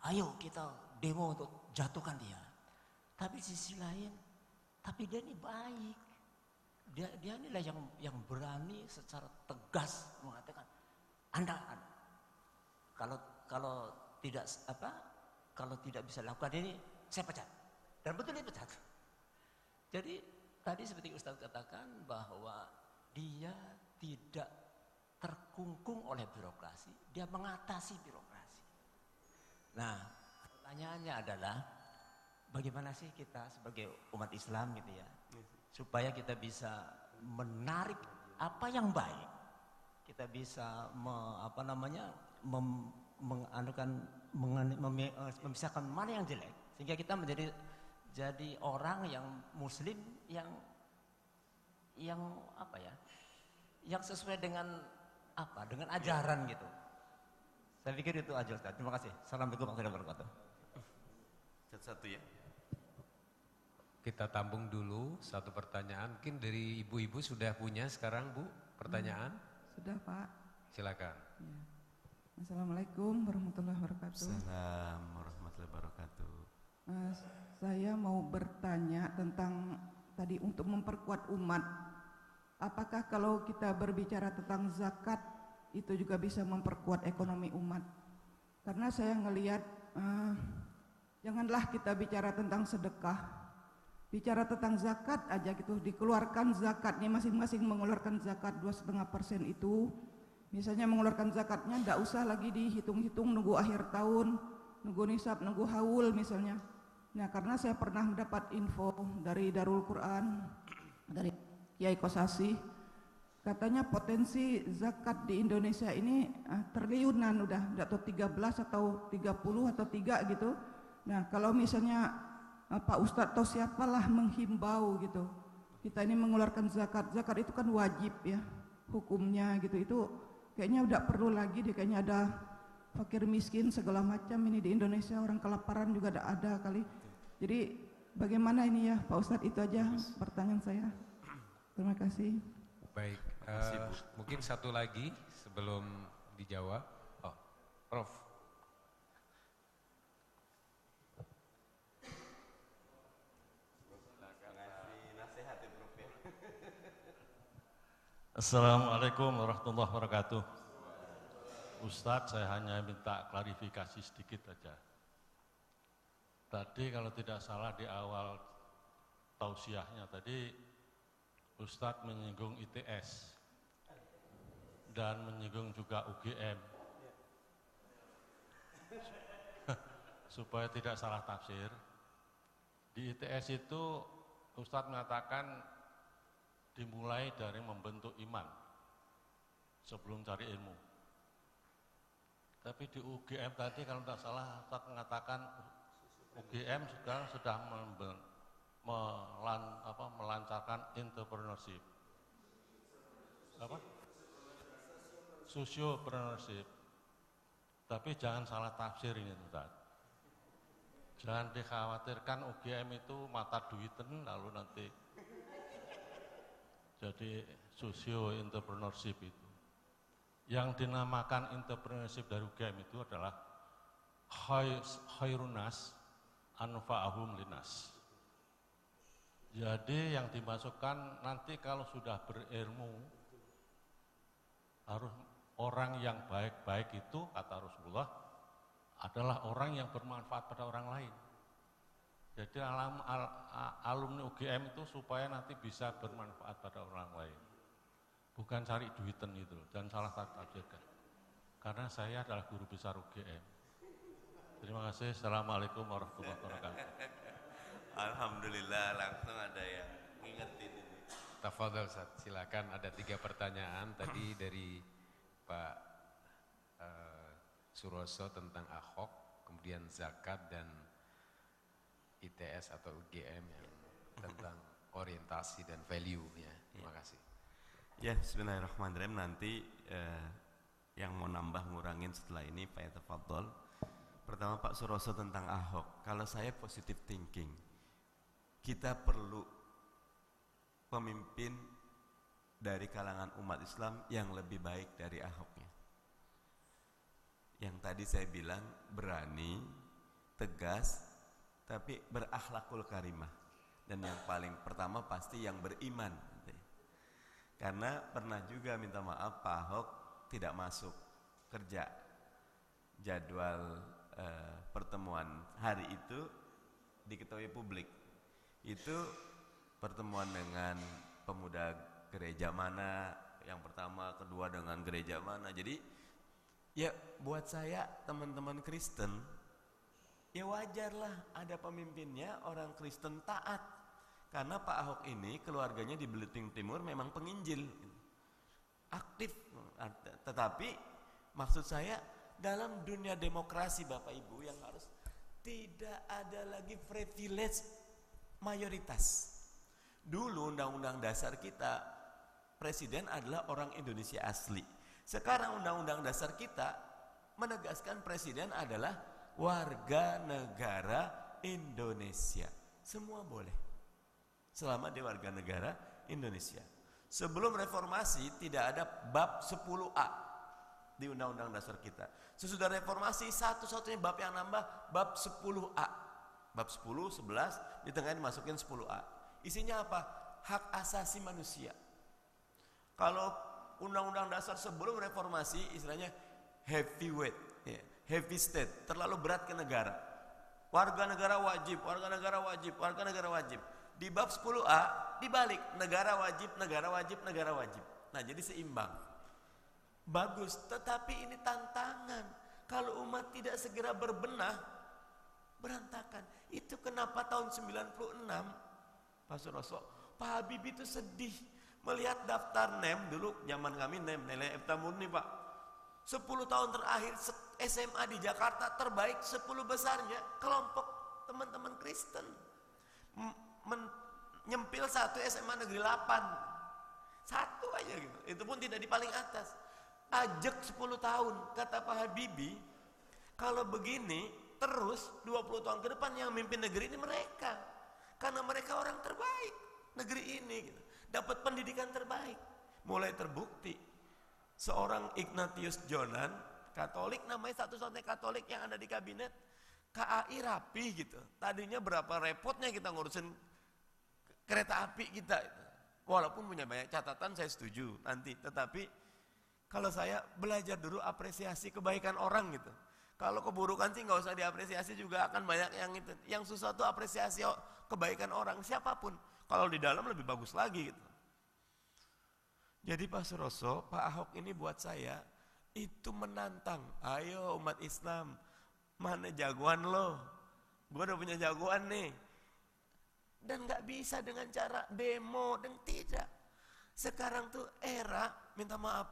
Ayo kita demo untuk jatuhkan dia. Tapi sisi lain, tapi dia ini baik. Dia inilah yang berani secara tegas mengatakan Anda kalau tidak bisa lakukan ini saya pecat. Dan betul dia pecat. Jadi tadi seperti Ustaz katakan bahwa dia tidak terkungkung oleh birokrasi, dia mengatasi birokrasi. Nah, pertanyaannya adalah bagaimana sih kita sebagai umat Islam gitu ya, supaya kita bisa menarik apa yang baik, kita bisa memisahkan mana yang jelek, sehingga kita jadi orang yang muslim yang sesuai dengan ajaran gitu. Saya pikir itu aja Ustaz. Terima kasih. Assalamualaikum warahmatullahi wabarakatuh. Satu ya. Kita tampung dulu satu pertanyaan. Mungkin dari ibu-ibu sudah punya sekarang Bu pertanyaan? Sudah Pak. Silakan. Ya. Assalamualaikum warahmatullahi wabarakatuh. Assalamualaikum warahmatullahi wabarakatuh. Saya mau bertanya tentang tadi untuk memperkuat umat. Apakah kalau kita berbicara tentang zakat itu juga bisa memperkuat ekonomi umat? Karena saya ngelihat janganlah kita bicara tentang sedekah, bicara tentang zakat aja gitu, dikeluarkan zakatnya masing-masing mengeluarkan zakat 2,5% itu, misalnya mengeluarkan zakatnya tidak usah lagi dihitung-hitung nunggu akhir tahun, nunggu nisab, nunggu haul misalnya. Nah karena saya pernah mendapat info dari Darul Quran, dari Kiai Kosasi, katanya potensi zakat di Indonesia ini triliunan udah tahu 13 atau 30 atau 3 gitu. Nah kalau misalnya Pak Ustadz atau siapalah menghimbau gitu, kita ini mengeluarkan zakat itu kan wajib ya hukumnya gitu, itu kayaknya udah perlu lagi deh, kayaknya ada fakir miskin segala macam ini di Indonesia, orang kelaparan juga ada kali. Jadi bagaimana ini ya Pak Ustadz, itu aja pertanyaan saya. Terima kasih. Baik, mungkin satu lagi sebelum dijawab. Oh, Prof. Assalamualaikum warahmatullahi wabarakatuh. Ustadz, saya hanya minta klarifikasi sedikit saja. Tadi kalau tidak salah di awal tausiahnya tadi Ustadz menyinggung ITS dan menyinggung juga UGM. Supaya tidak salah tafsir, di ITS itu Ustadz mengatakan dimulai dari membentuk iman sebelum cari ilmu. Tapi di UGM tadi kalau tidak salah Ustadz mengatakan UGM sekarang sudah melancarkan entrepreneurship. Sociopreneurship. Tapi jangan salah tafsir ini Ustadz. Jangan dikhawatirkan UGM itu mata duiten lalu nanti jadi socio-entrepreneurship itu. Yang dinamakan entrepreneurship dari UGM itu adalah khairunas anfa'ahum linas. Jadi yang dimasukkan nanti kalau sudah berilmu, harus orang yang baik-baik itu, kata Rasulullah, adalah orang yang bermanfaat pada orang lain. Jadi alumni UGM itu supaya nanti bisa bermanfaat pada orang lain. Bukan cari duiten itu, dan salah tafsirkan. Karena saya adalah guru besar UGM. Terima kasih. Assalamualaikum warahmatullahi wabarakatuh. Alhamdulillah, langsung ada yang ngingetin ini. Tafadhol Ustaz, silakan, ada 3 pertanyaan tadi dari Pak Suroso tentang Ahok, kemudian zakat dan ITS atau UGM yang tentang orientasi dan value ya. Terima kasih. Ya, bismillahirrahmanirrahim. Nanti yang mau nambah ngurangin setelah ini Pak Tafadhol. Pertama Pak Suroso tentang Ahok. Kalau saya positive thinking, kita perlu pemimpin dari kalangan umat Islam yang lebih baik dari Ahoknya. Yang tadi saya bilang berani, tegas, tapi berakhlakul karimah. Dan yang paling pertama pasti yang beriman. Karena pernah juga minta maaf Pak Ahok tidak masuk kerja. Jadwal pertemuan hari itu diketahui publik. Itu pertemuan dengan pemuda gereja mana, yang pertama, kedua dengan gereja mana. Jadi ya buat saya teman-teman Kristen, ya wajarlah ada pemimpinnya orang Kristen taat. Karena Pak Ahok ini keluarganya di Belitung Timur memang penginjil, aktif. Tetapi maksud saya dalam dunia demokrasi Bapak Ibu yang harus tidak ada lagi privilege mayoritas. Dulu undang-undang dasar kita presiden adalah orang Indonesia asli. Sekarang undang-undang dasar kita menegaskan presiden adalah warga negara Indonesia. Semua boleh selama dia warga negara Indonesia. Sebelum reformasi tidak ada bab 10A di undang-undang dasar kita. Sesudah reformasi satu-satunya bab yang nambah bab 10A. Bab 10, 11, di tengah dimasukin 10A. Isinya apa? Hak asasi manusia. Kalau undang-undang dasar sebelum reformasi istilahnya heavyweight, heavy state, terlalu berat ke negara. Warga negara wajib, warga negara wajib, warga negara wajib. Di bab 10A dibalik, negara wajib, negara wajib, negara wajib. Nah, jadi seimbang. Bagus, tetapi ini tantangan. Kalau umat tidak segera berbenah, berantakan. Itu kenapa tahun 96 Pak Suroso, Pak Habibie itu sedih melihat daftar NEM dulu, zaman kami NEM, nilai EFTA murni Pak. 10 tahun terakhir SMA di Jakarta terbaik 10 besarnya kelompok teman-teman Kristen. Nyempil satu SMA negeri 8, satu aja gitu, itu pun tidak di paling atas. Ajak 10 tahun, kata Pak Habibie, Kalau begini terus 20 tahun ke depan yang mimpin negeri ini mereka. Karena mereka orang terbaik negeri ini gitu. Dapat pendidikan terbaik. Mulai terbukti seorang Ignatius Jonan, Katolik, namanya satu-satunya Katolik yang ada di kabinet KAI rapi gitu. Tadinya berapa repotnya kita ngurusin kereta api kita itu. Walaupun punya banyak catatan, saya setuju nanti. Tetapi kalau saya belajar dulu apresiasi kebaikan orang gitu. Kalau keburukan sih nggak usah diapresiasi juga, akan banyak yang itu. Yang susah tuh apresiasi kebaikan orang siapapun. Kalau di dalam lebih bagus lagi gitu. Jadi Pak Suroso, Pak Ahok ini buat saya itu menantang. Ayo umat Islam, mana jagoan lo? Gue udah punya jagoan nih. Dan gak bisa dengan cara demo, dan tidak. Sekarang tuh era, minta maaf,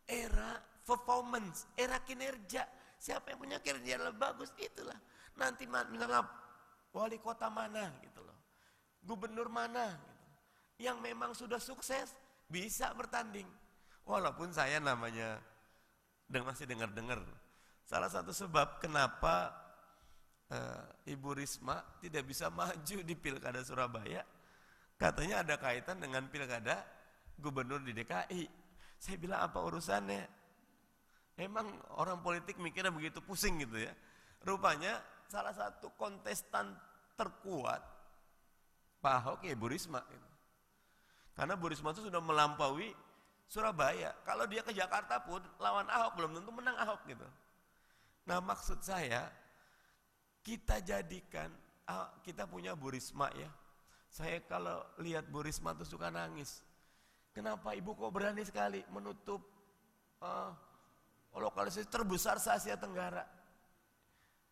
era performance, era kinerja. Siapa yang punya kinerja lebih bagus, itulah. Nanti misalnya wali kota mana gitu loh, gubernur mana gitu, yang memang sudah sukses bisa bertanding. Walaupun saya namanya masih dengar-dengar. Salah satu sebab kenapa Ibu Risma tidak bisa maju di Pilkada Surabaya, katanya ada kaitan dengan Pilkada Gubernur di DKI. Saya bilang apa urusannya? Emang orang politik mikirnya begitu pusing gitu ya. Rupanya salah satu kontestan terkuat Pak Ahok ya Ibu Risma gitu. Karena Bu Risma itu sudah melampaui Surabaya. Kalau dia ke Jakarta pun lawan Ahok belum tentu menang Ahok gitu. Nah maksud saya, kita jadikan, kita punya Bu Risma ya. Saya kalau lihat Bu Risma tuh suka nangis. Kenapa ibu kok berani sekali menutup lokalisasi terbesar se-Asia Tenggara?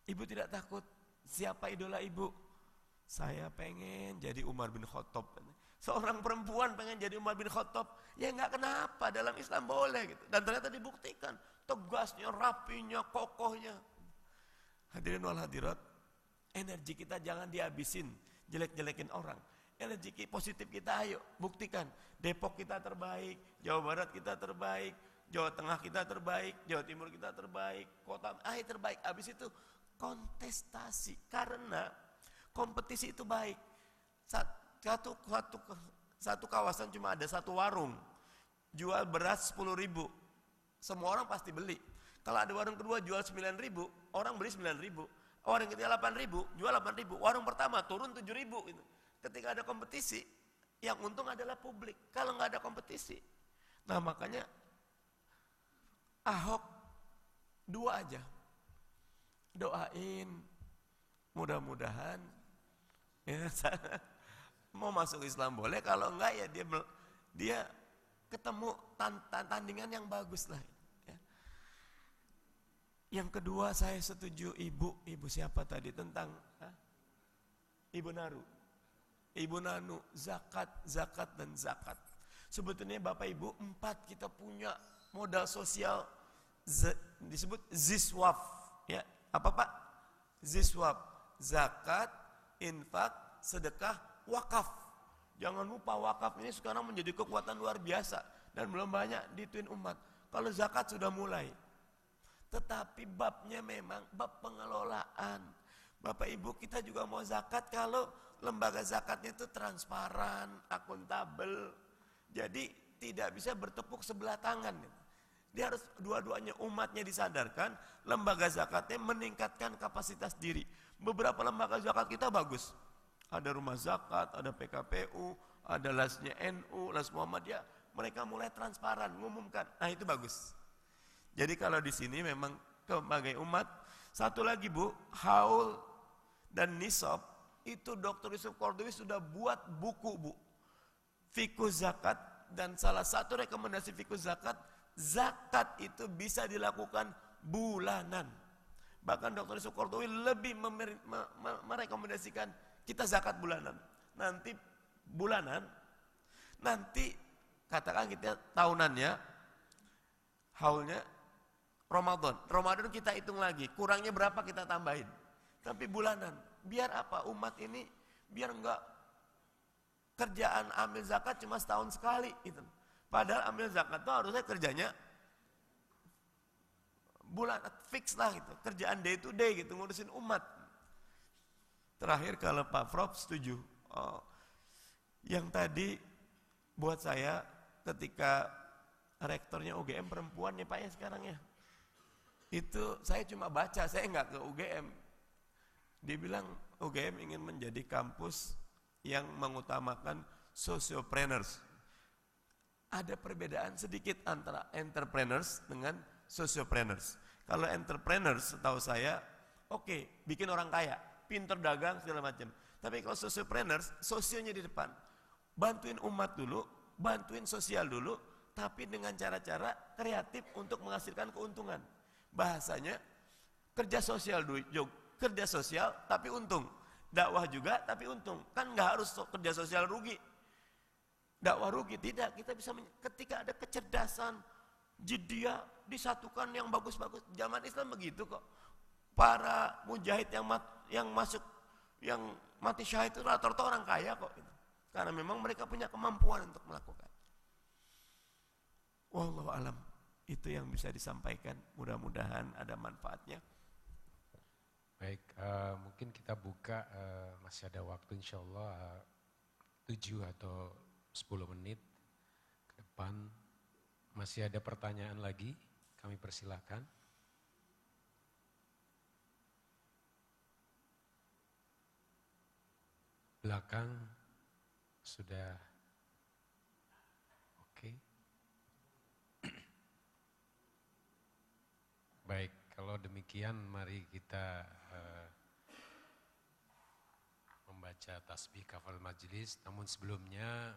Ibu tidak takut. Siapa idola ibu? Saya pengen jadi Umar bin Khattab. Seorang perempuan pengen jadi Umar bin Khattab, ya nggak kenapa, dalam Islam boleh gitu. Dan ternyata dibuktikan, tegasnya, rapinya, kokohnya. Hadirin wal hadirat, energi kita jangan dihabisin jelek-jelekin orang. Energi positif kita ayo buktikan. Depok kita terbaik, Jawa Barat kita terbaik, Jawa Tengah kita terbaik, Jawa Timur kita terbaik, kota terbaik. Habis itu kontestasi, karena kompetisi itu baik. Satu kawasan cuma ada satu warung, jual beras 10.000, semua orang pasti beli. Kalau ada warung kedua jual 9.000, orang beli 9.000. Warung ketiga 8.000, jual 8.000. Warung pertama turun 7.000. Gitu. Ketika ada kompetisi, yang untung adalah publik. Kalau nggak ada kompetisi, nah makanya Ahok 2 aja, doain mudah-mudahan ya, mau masuk Islam boleh, kalau enggak ya dia ketemu tandingan yang bagus lah. Ya. Yang kedua saya setuju ibu siapa tadi tentang Ibu Naru, Ibu Nanu, zakat dan zakat. Sebetulnya Bapak Ibu 4 kita punya modal sosial disebut ziswaf. Ya, apa Pak? Ziswaf, zakat, infak, sedekah, wakaf. Jangan lupa wakaf ini sekarang menjadi kekuatan luar biasa dan belum banyak dituin umat. Kalau zakat sudah mulai, tetapi babnya memang bab pengelolaan. Bapak Ibu kita juga mau zakat kalau lembaga zakatnya itu transparan, akuntabel. Jadi tidak bisa bertepuk sebelah tangan. Dia harus dua-duanya, umatnya disadarkan, lembaga zakatnya meningkatkan kapasitas diri. Beberapa lembaga zakat kita bagus. Ada rumah zakat, ada PKPU, ada lasnya NU, las Muhammadiyah. Mereka mulai transparan, mengumumkan. Nah itu bagus. Jadi kalau di sini memang sebagai umat. Satu lagi Bu, haul dan nisab, itu Dr. Yusuf Qaradawi sudah buat buku Bu. Fikih zakat, dan salah satu rekomendasi fikih zakat, zakat itu bisa dilakukan bulanan. Bahkan Dr. Yusuf Qaradawi lebih merekomendasikan kita zakat bulanan. Nanti katakan kita tahunannya, haulnya Ramadan kita hitung lagi, kurangnya berapa kita tambahin. Tapi bulanan, biar apa? Umat ini biar enggak kerjaan ambil zakat cuma setahun sekali gitu. Padahal ambil zakat itu harusnya kerjanya bulan fix lah gitu, kerjaan day to day gitu, ngurusin umat. Terakhir kalau Pak Prof setuju, yang tadi buat saya ketika rektornya UGM perempuan nih Pak ya sekarang ya, itu saya cuma baca, saya nggak ke UGM. Dia bilang UGM ingin menjadi kampus yang mengutamakan sociopreneurs. Ada perbedaan sedikit antara entrepreneurs dengan sociopreneurs. Kalau entrepreneurs setahu saya, oke, bikin orang kaya, pinter dagang segala macam. Tapi kalau sociopreneurs, sosionya di depan. Bantuin umat dulu, bantuin sosial dulu, tapi dengan cara-cara kreatif untuk menghasilkan keuntungan. Bahasanya kerja sosial kerja sosial tapi untung. Dakwah juga tapi untung. Kan nggak harus kerja sosial rugi. Dakwah rugi, tidak. Kita bisa ketika ada kecerdasan, jidiyah disatukan yang bagus-bagus. Zaman Islam begitu kok. Para mujahid yang mati syahid itu rata-rata orang kaya kok. Gitu. Karena memang mereka punya kemampuan untuk melakukan. Wallahu alam. Itu yang bisa disampaikan. Mudah-mudahan ada manfaatnya. Baik, mungkin kita buka, masih ada waktu insyaallah 7 atau 10 menit ke depan. Masih ada pertanyaan lagi, kami persilahkan. Belakang sudah oke. Baik, kalau demikian mari kita membaca tasbih kafal majlis. Namun sebelumnya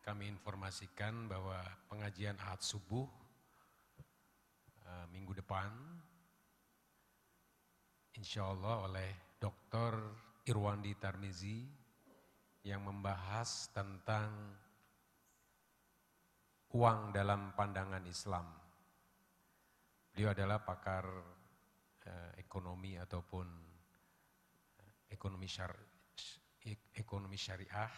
kami informasikan bahwa pengajian Ahad subuh minggu depan insyaallah oleh Dr. Irwandi Tarmizi yang membahas tentang uang dalam pandangan Islam. Beliau adalah pakar ekonomi ataupun ekonomi syariah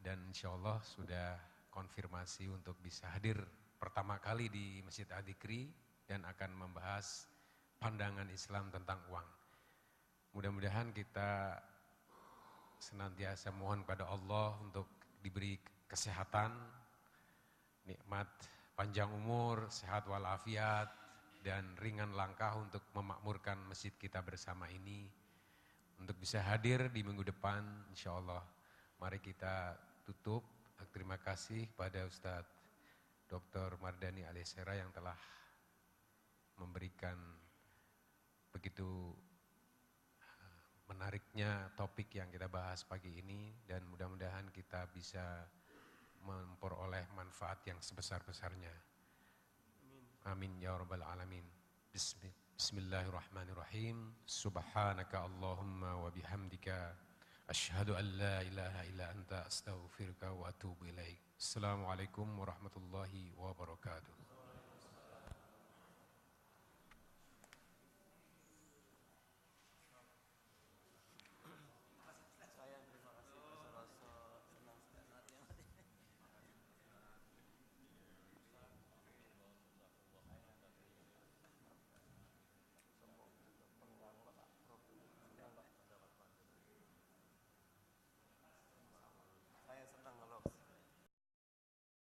dan insyaallah sudah konfirmasi untuk bisa hadir pertama kali di Masjid Al-Dzikri dan akan membahas pandangan Islam tentang uang. Mudah-mudahan kita senantiasa mohon pada Allah untuk diberi kesehatan, nikmat panjang umur, sehat walafiat, dan ringan langkah untuk memakmurkan masjid kita bersama ini. Untuk bisa hadir di minggu depan, insyaallah. Mari kita tutup. Terima kasih pada Ustadz Dr. Mardhani Alisera yang telah memberikan begitu menariknya topik yang kita bahas pagi ini, dan mudah-mudahan kita bisa memperoleh manfaat yang sebesar-besarnya. Amin ya rabbal alamin. Bismillahirrahmanirrahim. Subhanaka Allahumma wa bihamdika asyhadu an la ilaha illa anta astaghfiruka wa atubu ilaik. Assalamualaikum warahmatullahi wabarakatuh.